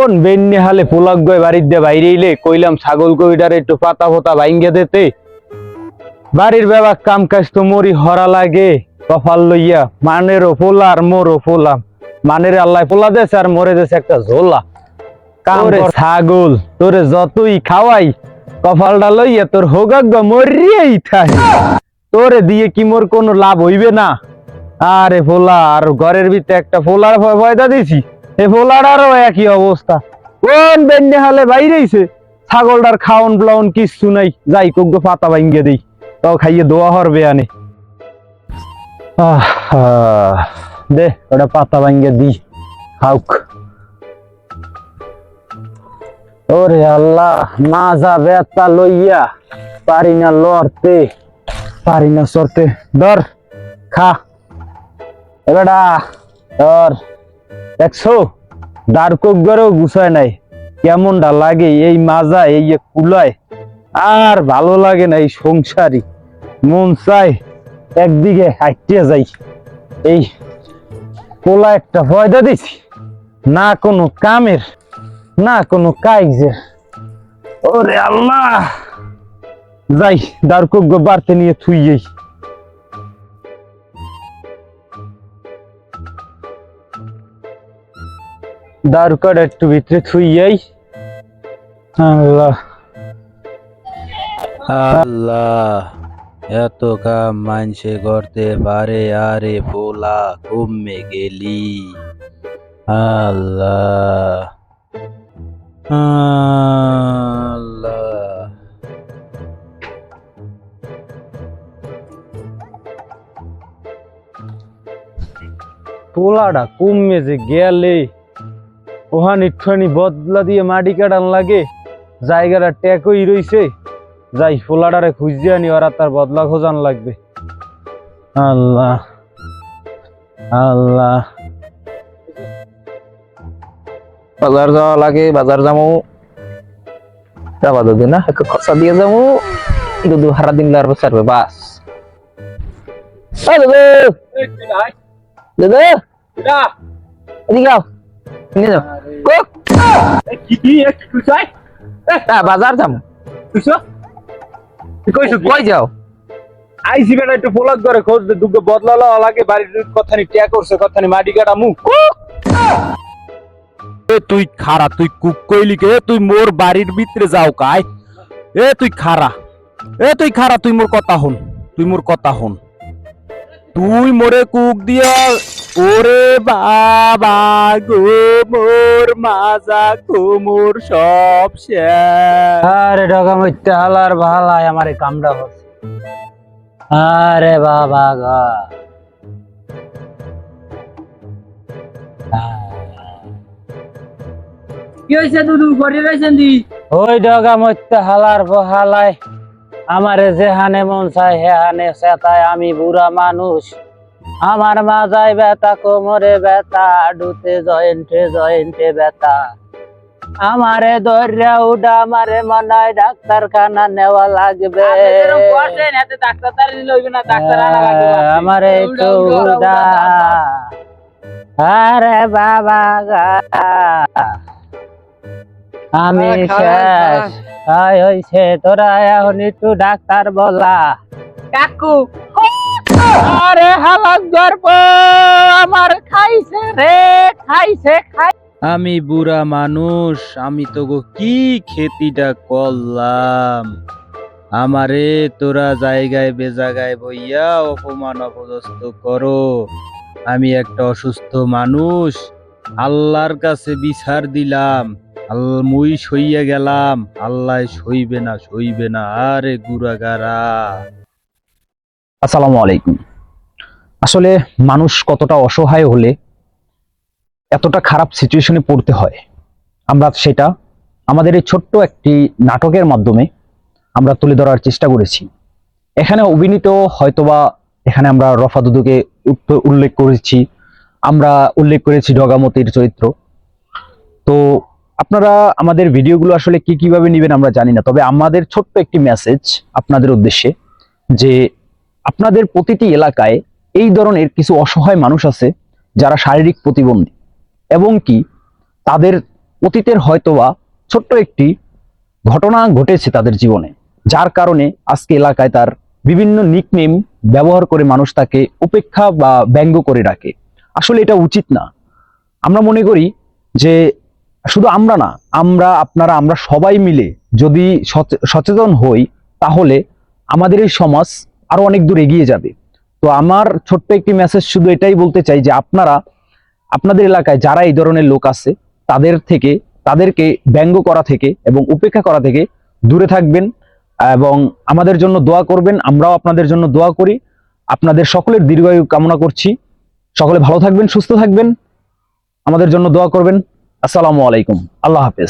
কোন বেন্নি হালে পোলাক গয় বাড়ির দিয়ে বাইরে এলে কইলাম ছাগল কইডার একটু পাতা ফোতা ভাঙ্গে দিতে বাড়ির বেবা কাম কাজ তো মরি হরা লাগে কপাল লইয়া মানেরও পোলা আর মোরও পোলা মানের আল্লাহ পোলা দেছে আর মরে দেছে একটা ঝোলা কামরে ছাগল তোরে যতই খাওয়াই কপালটা লইয়া তোর হোগাগ্য মরিয়েই থাকে তোরে দিয়ে কি মোর কোনো লাভ হইবে না। আরে পোলা আর ঘরের ভিতরে একটা পোলার পয়দা দিছি এ পোলাটারও একই অবস্থা কোন বেন্নে হালে বাইরেছে ছাগলটার খাওন ব্লাউন কিচ্ছু নাই যাই কোগ্য পাতা ভাঙ্গে দেই তাও খাইয়ে দোয়া হরবে আনে দে ওটা পাতা ভাঙ্গে দি খাউক। ওরে আল্লাহ মাজা বেতা লইয়া পারি না লড়তে পারি না সরতে ধর খা এবারটা ধর দেখছো দারকোগরও গুছায় নাই কেমনটা লাগে এই মাজা এই কুলায় আর ভালো লাগে না এই সংসারই মন চায় একদিকে হাঁটতে যাই এই কোলা একটা পয়দা দিছি না কোনো কামের না কোনো কাজের ওরে আল্লাহ যাই দারকোগ্য বাড়তে নিয়ে থুইয়েই দারুকার একটু ভিতরে থুইয়াই আল্লাহ আল্লাহ এত কাম মানসে করতে পারে আরে পোলা কমে গেলি আল্লাহ আল্লাহ পোলাটা কমে যে গেলে ওহান একটুখানি বদলা দিয়ে মাটি কাটান লাগে জায়গাটা ট্যাকই রইছে যাই পোলাটারে খুঁজতে আনি ওরা তার বদলা খোঁজান লাগবে। আল্লাহ আল্লাহ বাজার যাওয়া লাগে বাজার যাবো যাবা দুদিন না একটু খরচা দিয়ে যাবো দুধ হারা দিন আর বসারবে বাস দাদা এদিকে আও নিয়ে যাও বাজার যাবো কই যাও আইসি বেটা একটু পোলাক করে খোঁজ দে দুটো বদলা লওয়া লাগে বাড়ির কথানি ট্যাক করছে কথানি মাটি কাটা মুখ তুই খারা তুই কুক কইলি কে তুই মোর বাড়ির ভিতরে যাও কাই তুই খারা তুই মোর কথা হন তুই মোর কথা হন তুই মোরে কুক দিয়া ওরে বাবা গো মোর মাজা কোমর সব শেষ আরে ডগা মইতে হালার ভালাই আমার এই কামটা হচ্ছে আরে বাবা গা কি হইছে দুদু করে রইছেন দি ওই ডগা মইতে হালার বহালাই আমারে যেহানে মন চায় হেহানে সেতায় আমি বুড়া মানুষ আমার মাজায় ব্যথা কোমরে ব্যথা আডুতে জয়েন্টে ব্যথা আমারে দরিয়া উডা আমারে মনায় ডাক্তারখানা নেওয়া লাগবে আমারে একটু উডা আরে বাবা গা আমি শেষ হইছে তোরা এখন একটু ডাক্তার বলা কাকু আরে হালাক গর্ব আমার খাইছে রে খাইছে আমি বুড়া মানুষ আমি তো গো কি খেতিটা করলাম আমারে তোরা জায়গায় বেজাগায় বইয়া অপমান অপদস্থ করো আমি একটা অসুস্থ মানুষ আল্লাহর কাছে বিচার দিলাম মুই সইয়া গেলাম আল্লাহ সইবে না আরে গুরাগারা। আসসালামু আলাইকুম। আসলে মানুষ কতটা অসহায় হলে এতটা খারাপ সিচুয়েশনে পড়তে হয় আমরা সেটা আমাদের এই ছোট্ট একটি নাটকের মাধ্যমে আমরা তুলে ধরার চেষ্টা করেছি। এখানে অভিনীত হয়তোবা এখানে আমরা রফা দুদুকে উল্লেখ করেছি, আমরা উল্লেখ করেছি ডগামতির চরিত্র। তো আপনারা আমাদের ভিডিওগুলো আসলে কিভাবে নেবেন আমরা জানি না, তবে আমাদের ছোট্ট একটি মেসেজ আপনাদের উদ্দেশ্যে যে আপনাদের প্রতিটি এলাকায় এই ধরনের কিছু অসহায় মানুষ আছে যারা শারীরিক প্রতিবন্ধী এবং কি তাদের অতীতের হয়তোবা ছোট্ট একটি ঘটনা ঘটেছে তাদের জীবনে, যার কারণে আজকে এলাকায় তার বিভিন্ন নিকনেম ব্যবহার করে মানুষ তাকে উপেক্ষা বা ব্যঙ্গ করে ডাকে। আসলে এটা উচিত না। আমরা মনে করি যে শুধু আমরা না, আমরা সবাই মিলে যদি সচেতন হই, তাহলে আমাদের এই সমাজ আরো অনেক দূর এগিয়ে যাবে। তো আমার ছোট্ট একটি মেসেজ শুধু এটাই বলতে চাই যে আপনারা আপনাদের এলাকায় যারা এই ধরনের লোক আছে তাদেরকে ব্যঙ্গ করা থেকে এবং উপেক্ষা করা থেকে দূরে থাকবেন এবং আমাদের জন্য দোয়া করবেন। আমরাও আপনাদের জন্য দোয়া করি। আপনাদের সকলের দীর্ঘায়ু কামনা করছি। সকলে ভালো থাকবেন, সুস্থ থাকবেন, আমাদের জন্য দোয়া করবেন। আসসালামু আলাইকুম, আল্লাহ হাফেজ।